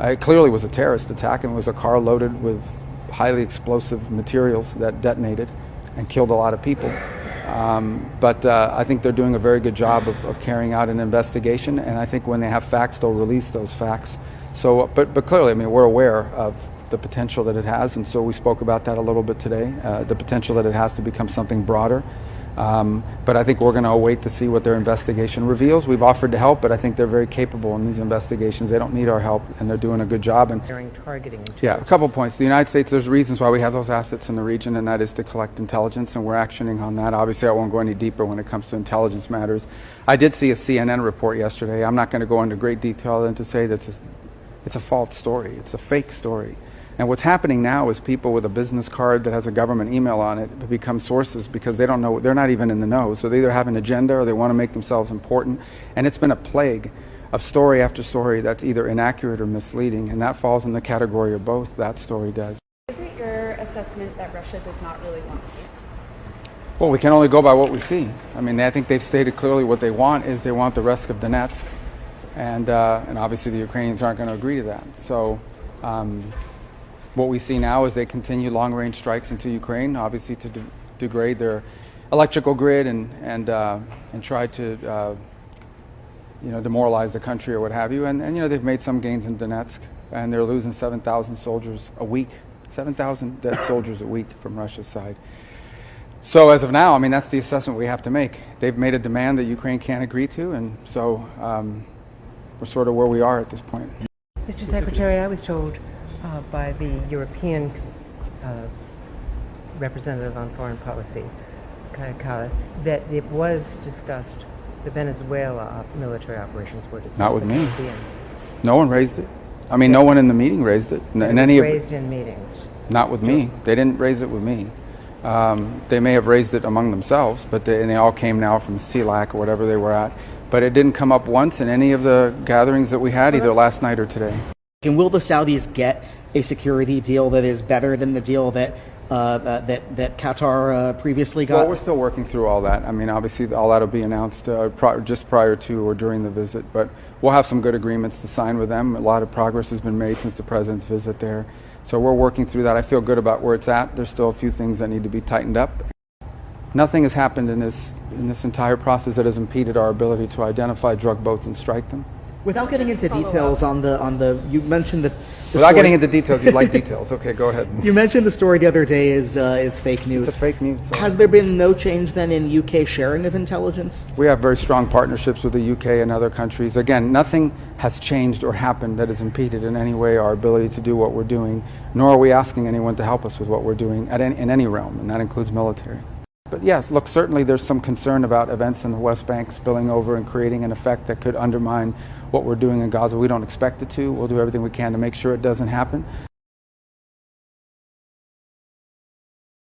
It clearly was a terrorist attack, and it was a car loaded with highly explosive materials that detonated and killed a lot of people. But I think they're doing a very good job of carrying out an investigation, and I think when they have facts, they'll release those facts. So, but clearly, I mean, we're aware of the potential that it has, and so we spoke about that a little bit today, the potential that it has to become something broader. But I think we're going to await to see what their investigation reveals. We've offered to help, but I think they're very capable in these investigations. They don't need our help, and they're doing a good job. And targeting. Yeah, a couple points. The United States, there's reasons why we have those assets in the region, and that is to collect intelligence, and we're actioning on that. Obviously, I won't go any deeper when it comes to intelligence matters. I did see a CNN report yesterday. I'm not going to go into great detail than to say that it's a false story. It's a fake story. And what's happening now is people with a business card that has a government email on it become sources because they don't know, they're not even in the know. So they either have an agenda or they want to make themselves important. And it's been a plague of story after story that's either inaccurate or misleading. And that falls in the category of both. That story does. Is it your assessment that Russia does not really want peace? Well, we can only go by what we see. I mean, I think they've stated clearly what they want is they want the rest of Donetsk. And obviously the Ukrainians aren't going to agree to that. So what we see now is they continue long-range strikes into Ukraine, obviously to degrade their electrical grid and try to demoralize the country or what have you. And they've made some gains in Donetsk, and they're losing 7,000 soldiers a week, 7,000 dead soldiers a week from Russia's side. So as of now, I mean, that's the assessment we have to make. They've made a demand that Ukraine can't agree to, and so we're sort of where we are at this point. Mr. Secretary, I was told by the European representative on foreign policy, Kaya Kallas, that it was discussed, the Venezuela military operations were discussed. Not with me. No one raised it. I mean, no one in the meeting raised it. Raised in meetings. Not with me. They didn't raise it with me. They may have raised it among themselves, but they all came now from CELAC or whatever they were at. But it didn't come up once in any of the gatherings that we had, either last night or today. And will the Saudis get a security deal that is better than the deal that Qatar previously got? Well, we're still working through all that. I mean, obviously, all that will be announced just prior to or during the visit. But we'll have some good agreements to sign with them. A lot of progress has been made since the president's visit there. So we're working through that. I feel good about where it's at. There's still a few things that need to be tightened up. Nothing has happened in this entire process that has impeded our ability to identify drug boats and strike them. Without getting into details on the you mentioned that. Without getting into details, you'd like details. Okay, go ahead. You mentioned the story the other day is fake news. It's fake news. Has there been no change then in UK sharing of intelligence? We have very strong partnerships with the UK and other countries. Again, nothing has changed or happened that has impeded in any way our ability to do what we're doing, nor are we asking anyone to help us with what we're doing in any realm, and that includes military. But yes, look, certainly there's some concern about events in the West Bank spilling over and creating an effect that could undermine what we're doing in Gaza. We don't expect it to. We'll do everything we can to make sure it doesn't happen.